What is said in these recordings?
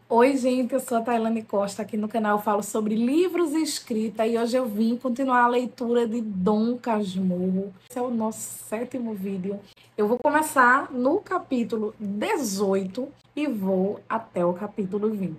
Oi, gente, eu sou a Tailane Costa. Aqui no canal eu falo sobre livros e escrita e hoje eu vim continuar a leitura de Dom Casmurro. Esse é o nosso 7º vídeo. Eu vou começar no capítulo 18 e vou até o capítulo 20.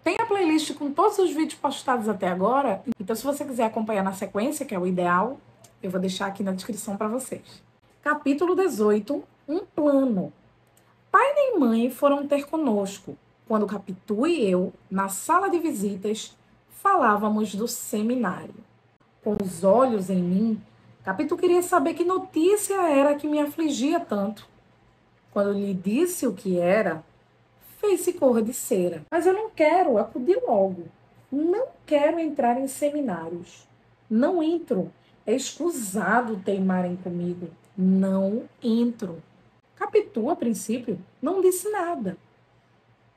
Tem a playlist com todos os vídeos postados até agora, então se você quiser acompanhar na sequência, que é o ideal, eu vou deixar aqui na descrição para vocês. Capítulo 18, um plano. Pai nem mãe foram ter conosco, quando Capitu e eu, na sala de visitas, falávamos do seminário. Com os olhos em mim, Capitu queria saber que notícia era que me afligia tanto. Quando lhe disse o que era, fez-se cor de cera. Mas eu não quero, acudi logo. Não quero entrar em seminários. Não entro. É escusado teimarem comigo. Não entro. Capitu, a princípio, não disse nada.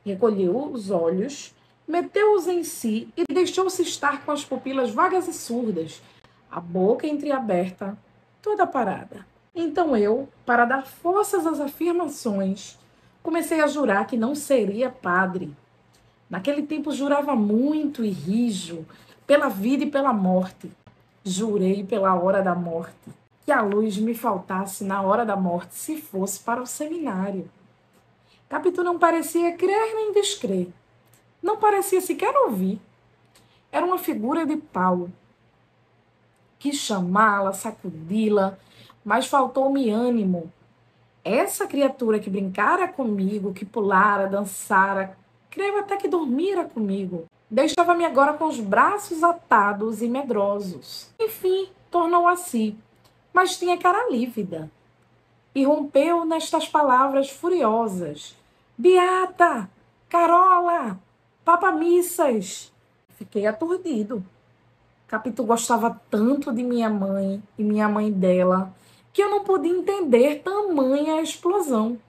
Recolheu os olhos, meteu-os em si e deixou-se estar com as pupilas vagas e surdas, a boca entreaberta, toda parada. Então eu, para dar forças às afirmações, comecei a jurar que não seria padre. Naquele tempo jurava muito e rijo, pela vida e pela morte. Jurei pela hora da morte, que a luz me faltasse na hora da morte se fosse para o seminário. Capitu não parecia crer nem descrer. Não parecia sequer ouvir. Era uma figura de pau. Quis chamá-la, sacudi-la, mas faltou-me ânimo. Essa criatura que brincara comigo, que pulara, dançara, creio até que dormira comigo, deixava-me agora com os braços atados e medrosos. Enfim, tornou a si, mas tinha cara lívida. E rompeu nestas palavras furiosas: Beata, Carola, papamissas. Fiquei aturdido. Capitu gostava tanto de minha mãe e minha mãe dela, que eu não podia entender tamanha explosão.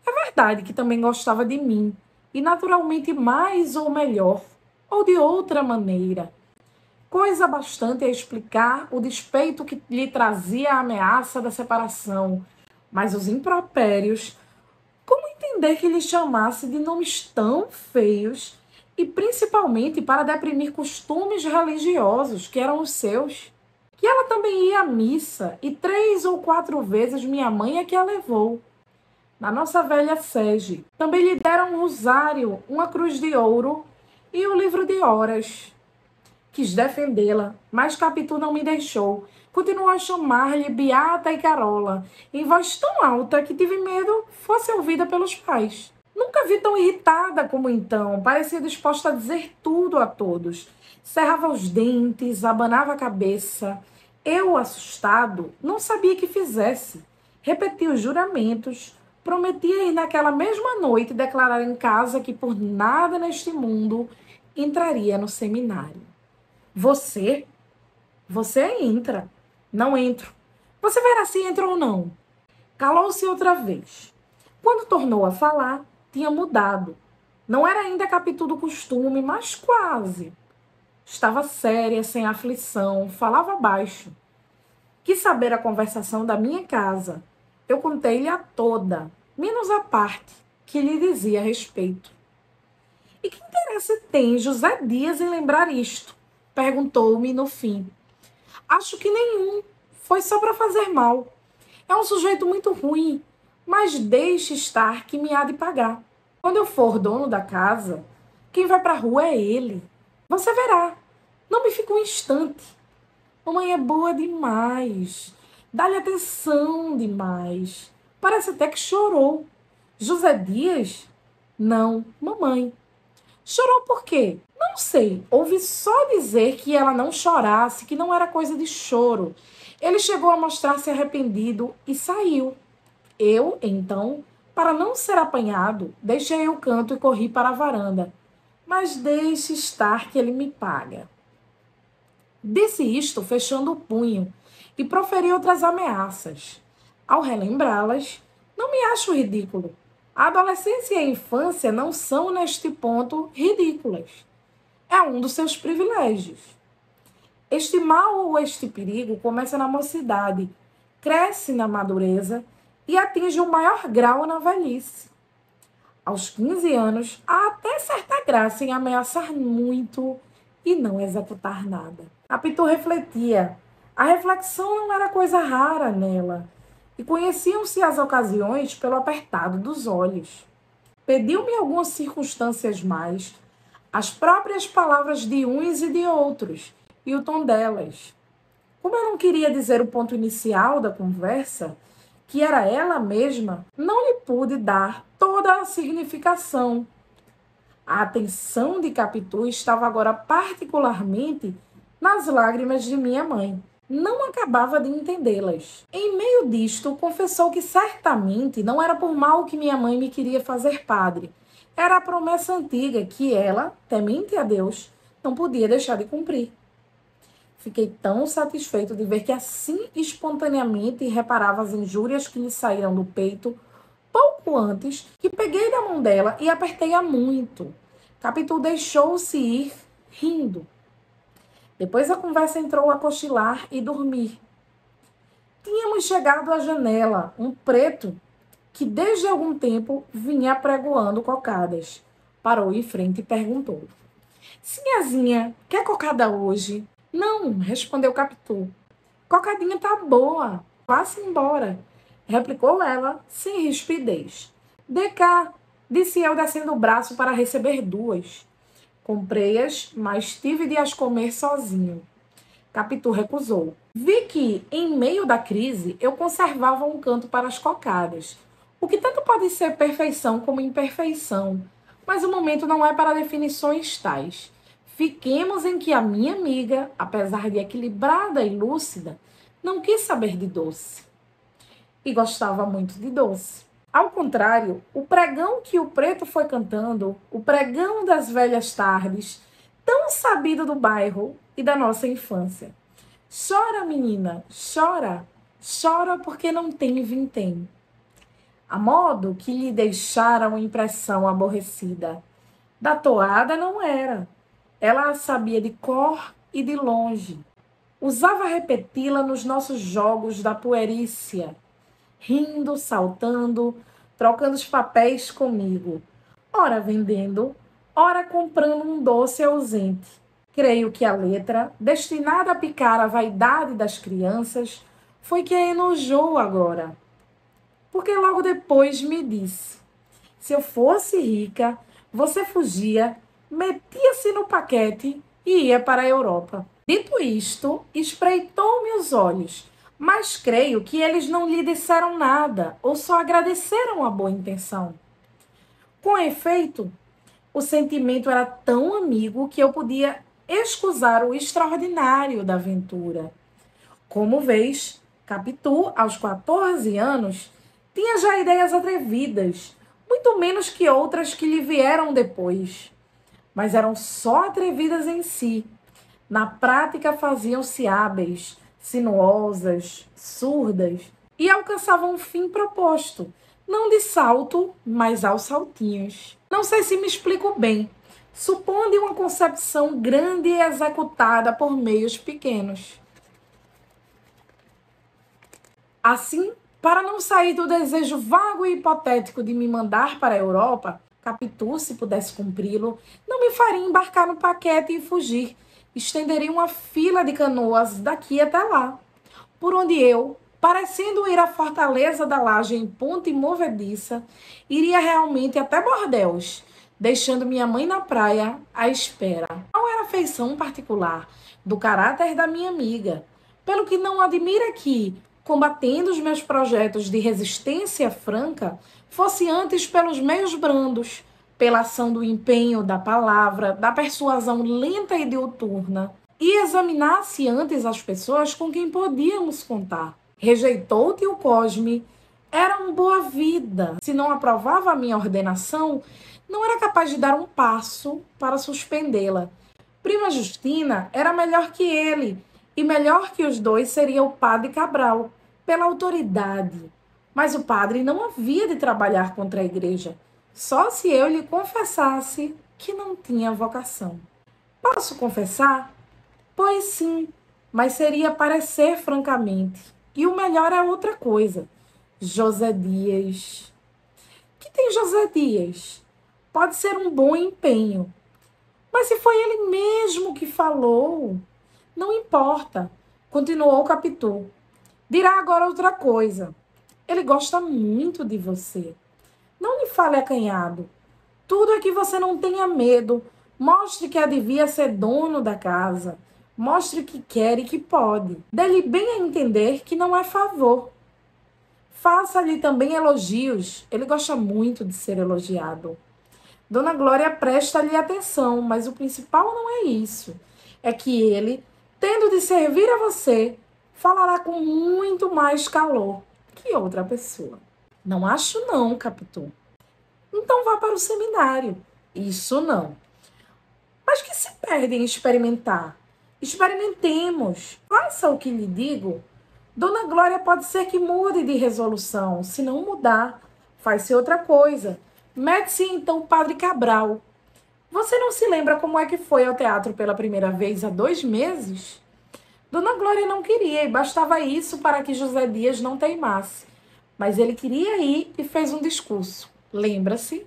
É verdade que também gostava de mim, e naturalmente mais ou melhor, ou de outra maneira. Coisa bastante a explicar o despeito que lhe trazia a ameaça da separação, mas os impropérios, como entender que lhe chamasse de nomes tão feios e principalmente para deprimir costumes religiosos que eram os seus? Que ela também ia à missa e 3 ou 4 vezes minha mãe é que a levou. Na nossa velha sege, também lhe deram um rosário, uma cruz de ouro e o livro de horas. Quis defendê-la, mas Capitu não me deixou. Continuou a chamar-lhe Beata e Carola, em voz tão alta que tive medo fosse ouvida pelos pais. Nunca vi tão irritada como então, parecia disposta a dizer tudo a todos. Cerrava os dentes, abanava a cabeça. Eu, assustado, não sabia que fizesse. Repetia os juramentos, prometia ir naquela mesma noite declarar em casa que por nada neste mundo entraria no seminário. Você entra. Não entro. Você verá se entra ou não. Calou-se outra vez. Quando tornou a falar, tinha mudado. Não era ainda Capitu do costume, mas quase. Estava séria, sem aflição, falava baixo. Quis saber a conversação da minha casa. Eu contei-lhe a toda, menos a parte que lhe dizia a respeito. E que interesse tem José Dias em lembrar isto? Perguntou-me no fim. Acho que nenhum. Foi só para fazer mal. É um sujeito muito ruim, mas deixe estar que me há de pagar. Quando eu for dono da casa, quem vai para a rua é ele. Você verá. Não me fica um instante. Mamãe é boa demais. Dá-lhe atenção demais. Parece até que chorou. José Dias? Não, mamãe. Chorou por quê? Não sei. Ouvi só dizer que ela não chorasse, que não era coisa de choro. Ele chegou a mostrar-se arrependido e saiu. Eu, então, para não ser apanhado, deixei o canto e corri para a varanda. Mas deixe estar que ele me paga. Disse isto fechando o punho e proferi outras ameaças. Ao relembrá-las, não me acho ridículo. A adolescência e a infância não são, neste ponto, ridículas. É um dos seus privilégios. Este mal ou este perigo começa na mocidade, cresce na madureza e atinge o maior grau na velhice. Aos 15 anos, há graça em ameaçar muito e não executar nada. Capitu refletia. A reflexão não era coisa rara nela, e conheciam-se as ocasiões pelo apertado dos olhos. Pediu-me algumas circunstâncias mais, as próprias palavras de uns e de outros, e o tom delas. Como eu não queria dizer o ponto inicial da conversa, que era ela mesma, não lhe pude dar toda a significação. A atenção de Capitu estava agora particularmente nas lágrimas de minha mãe. Não acabava de entendê-las. Em meio disto, confessou que certamente não era por mal que minha mãe me queria fazer padre. Era a promessa antiga que ela, temente a Deus, não podia deixar de cumprir. Fiquei tão satisfeito de ver que assim espontaneamente reparava as injúrias que lhe saíram do peito pouco antes, que peguei da mão dela e apertei-a muito. Capitu deixou-se ir, rindo. Depois a conversa entrou a cochilar e dormir. Tínhamos chegado à janela, um preto que desde algum tempo vinha apregoando cocadas. Parou em frente e perguntou: Sinhazinha, quer cocada hoje? Não, respondeu Capitu. Cocadinha tá boa, vá-se embora, replicou ela, sem rispidez. Dê cá, disse eu descendo o braço para receber duas. Comprei-as, mas tive de as comer sozinho. Capitu recusou. Vi que, em meio da crise, eu conservava um canto para as cocadas, o que tanto pode ser perfeição como imperfeição, mas o momento não é para definições tais. Fiquemos em que a minha amiga, apesar de equilibrada e lúcida, não quis saber de doce. E gostava muito de doce. Ao contrário, o pregão que o preto foi cantando, o pregão das velhas tardes, tão sabido do bairro e da nossa infância. Chora, menina, chora, chora porque não tem vintém. A modo que lhe deixara uma impressão aborrecida. Da toada não era. Ela a sabia de cor e de longe. Usava repeti-la nos nossos jogos da puerícia, rindo, saltando, trocando os papéis comigo, ora vendendo, ora comprando um doce ausente. Creio que a letra, destinada a picar a vaidade das crianças, foi que a enojou agora. Porque logo depois me disse: se eu fosse rica, você fugia, metia-se no paquete e ia para a Europa. Dito isto, espreitou-me os olhos, mas creio que eles não lhe disseram nada ou só agradeceram a boa intenção. Com efeito, o sentimento era tão amigo que eu podia escusar o extraordinário da aventura. Como vês, Capitu, aos 14 anos, tinha já ideias atrevidas, muito menos que outras que lhe vieram depois. Mas eram só atrevidas em si. Na prática faziam-se hábeis, sinuosas, surdas, e alcançavam o fim proposto, não de salto, mas aos saltinhos. Não sei se me explico bem, supondo uma concepção grande e executada por meios pequenos. Assim, para não sair do desejo vago e hipotético de me mandar para a Europa, Capitu, se pudesse cumpri-lo, não me faria embarcar no paquete e fugir. Estenderia uma fila de canoas daqui até lá, por onde eu, parecendo ir à fortaleza da laje em ponte movediça, iria realmente até Bordéus, deixando minha mãe na praia à espera. Não era feição particular do caráter da minha amiga, pelo que não admira que, combatendo os meus projetos de resistência franca, fosse antes pelos meios brandos, pela ação do empenho, da palavra, da persuasão lenta e diuturna, e examinasse antes as pessoas com quem podíamos contar. Rejeitou o tio Cosme, era um boa-vida. Se não aprovava a minha ordenação, não era capaz de dar um passo para suspendê-la. Prima Justina era melhor que ele, e melhor que os dois seria o padre Cabral, pela autoridade. Mas o padre não havia de trabalhar contra a igreja, só se eu lhe confessasse que não tinha vocação. Posso confessar? Pois sim, mas seria parecer francamente. E o melhor é outra coisa. José Dias. Que tem José Dias? Pode ser um bom empenho, Mas se foi ele mesmo que falou, não importa, continuou Capitu. Dirá agora outra coisa. Ele gosta muito de você. Não lhe fale acanhado. Tudo é que você não tenha medo. Mostre que devia ser dono da casa. Mostre que quer e que pode. Dê-lhe bem a entender que não é favor. Faça-lhe também elogios. Ele gosta muito de ser elogiado. Dona Glória presta-lhe atenção, mas o principal não é isso. É que ele, tendo de servir a você, falará com muito mais calor que outra pessoa. Não acho não, Capitu. Então vá para o seminário. Isso não. Mas que se perde em experimentar? Experimentemos. Faça o que lhe digo. Dona Glória pode ser que mude de resolução. Se não mudar, faz-se outra coisa. Mete-se então o Padre Cabral. Você não se lembra como é que foi ao teatro pela primeira vez há 2 meses? Dona Glória não queria e bastava isso para que José Dias não teimasse. Mas ele queria ir e fez um discurso. Lembra-se?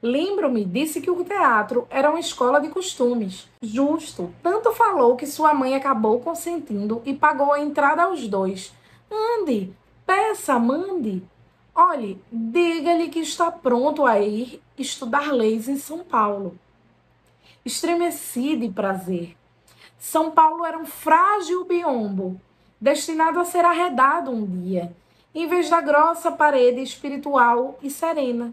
Lembro-me, disse que o teatro era uma escola de costumes. Justo, tanto falou que sua mãe acabou consentindo e pagou a entrada aos 2. Ande, peça, mande. Olhe, diga-lhe que está pronto a ir estudar leis em São Paulo. Estremeci de prazer. São Paulo era um frágil biombo, destinado a ser arredado um dia, em vez da grossa parede espiritual e serena.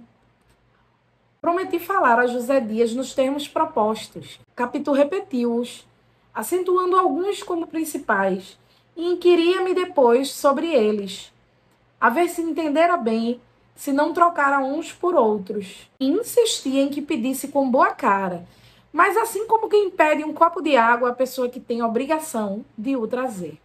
Prometi falar a José Dias nos termos propostos. Capitu repetiu-os, acentuando alguns como principais, e inquiria-me depois sobre eles, a ver se entendera bem, se não trocara uns por outros. E insistia em que pedisse com boa cara, mas assim como quem pede um copo de água à pessoa que tem a obrigação de o trazer.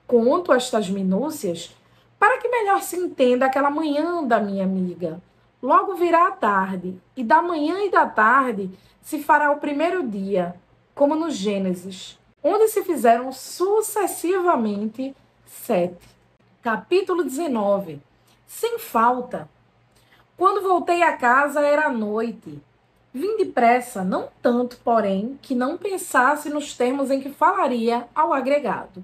Conto estas minúcias para que melhor se entenda aquela manhã da minha amiga. Logo virá a tarde, e da manhã e da tarde se fará o primeiro dia, como no Gênesis, onde se fizeram sucessivamente 7. Capítulo 19. Sem falta. Quando voltei a casa era noite. Vim depressa, não tanto, porém, que não pensasse nos termos em que falaria ao agregado.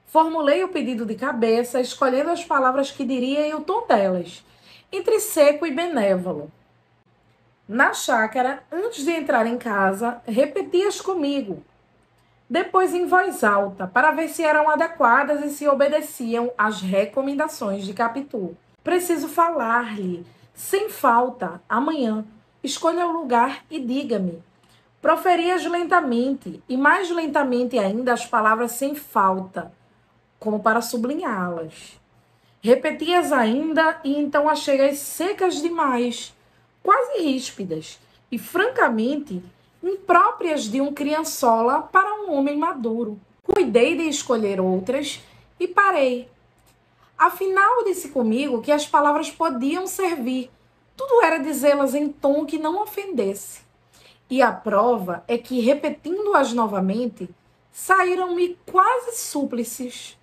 Formulei o pedido de cabeça, escolhendo as palavras que diria e o tom delas, entre seco e benévolo. Na chácara, antes de entrar em casa, repeti-as comigo. Depois em voz alta, para ver se eram adequadas e se obedeciam às recomendações de Capitu. Preciso falar-lhe, sem falta, amanhã. Escolha o lugar e diga-me. Proferi-as lentamente, e mais lentamente ainda as palavras sem falta, como para sublinhá-las. Repeti-as ainda e então achei-as secas demais, quase ríspidas, e francamente impróprias de um criançola para um homem maduro. Cuidei de escolher outras e parei. Afinal, disse comigo que as palavras podiam servir. Tudo era dizê-las em tom que não ofendesse. E a prova é que, repetindo-as novamente, saíram-me quase súplices.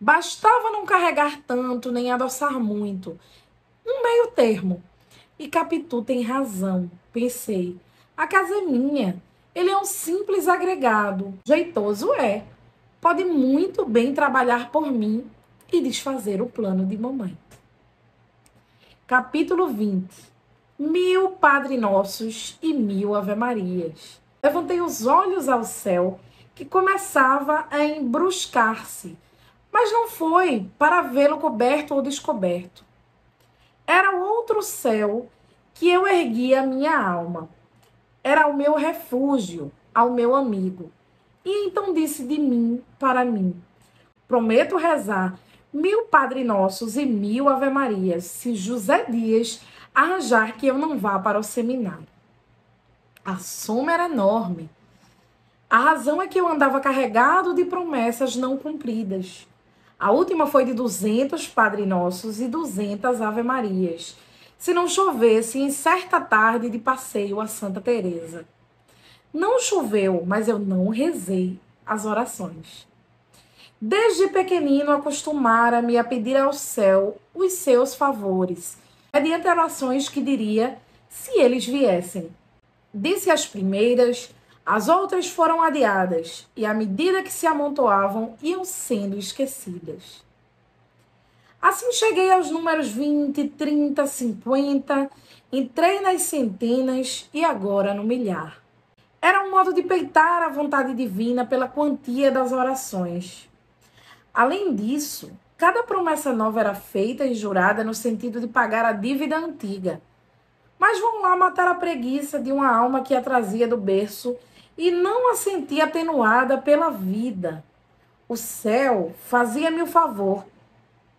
Bastava não carregar tanto, nem adoçar muito. Um meio termo. E Capitu tem razão, pensei. A casa é minha. Ele é um simples agregado. Jeitoso é. Pode muito bem trabalhar por mim e desfazer o plano de mamãe. Capítulo 20. 1000 Padre Nossos e 1000 Ave-Marias. Levantei os olhos ao céu, que começava a embruscar-se, mas não foi para vê-lo coberto ou descoberto. Era o outro céu que eu erguia a minha alma. Era o meu refúgio, ao meu amigo. E então disse de mim para mim: prometo rezar 1000 Padre Nossos e 1000 Ave-Marias, se José Dias arranjar que eu não vá para o seminário. A soma era enorme. A razão é que eu andava carregado de promessas não cumpridas. A última foi de 200 Padre Nossos e 200 Ave-Marias, se não chovesse em certa tarde de passeio a Santa Teresa. Não choveu, mas eu não rezei as orações. Desde pequenino acostumara-me a pedir ao céu os seus favores, mediante orações que diria se eles viessem. Disse as primeiras, As outras foram adiadas e, à medida que se amontoavam, iam sendo esquecidas. Assim cheguei aos números 20, 30, 50, entrei nas centenas e agora no milhar. Era um modo de peitar a vontade divina pela quantia das orações. Além disso, cada promessa nova era feita e jurada no sentido de pagar a dívida antiga. Mas vão lá matar a preguiça de uma alma que a trazia do berço e não a sentia atenuada pela vida. O céu fazia-me o favor,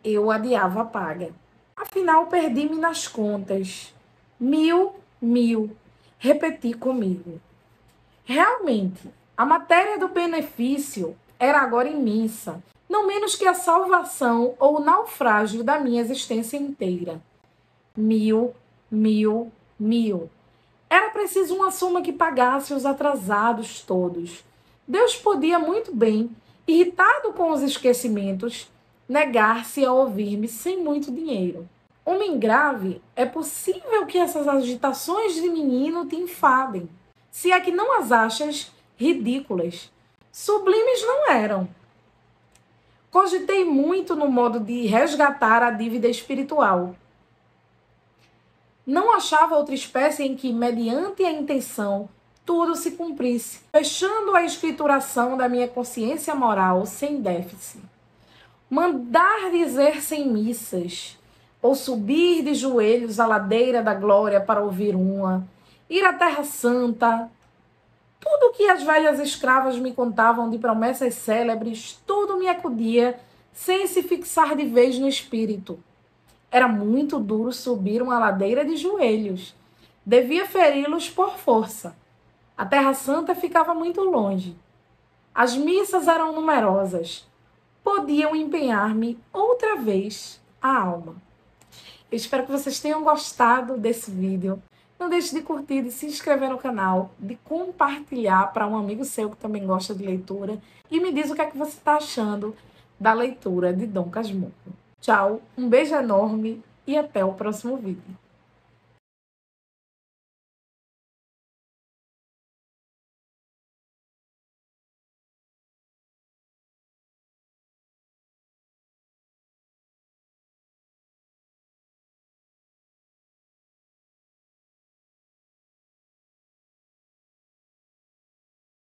eu adiava a paga. Afinal, perdi-me nas contas. 1000, repeti comigo. Realmente, a matéria do benefício era agora imensa, não menos que a salvação ou o naufrágio da minha existência inteira. 1000. Era preciso uma soma que pagasse os atrasados todos. Deus podia muito bem, irritado com os esquecimentos, negar-se a ouvir-me sem muito dinheiro. Homem grave, é possível que essas agitações de menino te enfadem, se é que não as achas ridículas. Sublimes não eram. Cogitei muito no modo de resgatar a dívida espiritual. Não achava outra espécie em que, mediante a intenção, tudo se cumprisse, fechando a escrituração da minha consciência moral sem déficit. Mandar dizer sem missas, ou subir de joelhos a ladeira da glória para ouvir uma, ir à Terra Santa. Tudo o que as velhas escravas me contavam de promessas célebres, tudo me acudia, sem se fixar de vez no espírito. Era muito duro subir uma ladeira de joelhos. Devia feri-los por força. A Terra Santa ficava muito longe. As missas eram numerosas. Podiam empenhar-me outra vez a alma. Eu espero que vocês tenham gostado desse vídeo. Não deixe de curtir, de se inscrever no canal, de compartilhar para um amigo seu que também gosta de leitura. E me diz o que é que você está achando da leitura de Dom Casmurro. Tchau, um beijo enorme e até o próximo vídeo.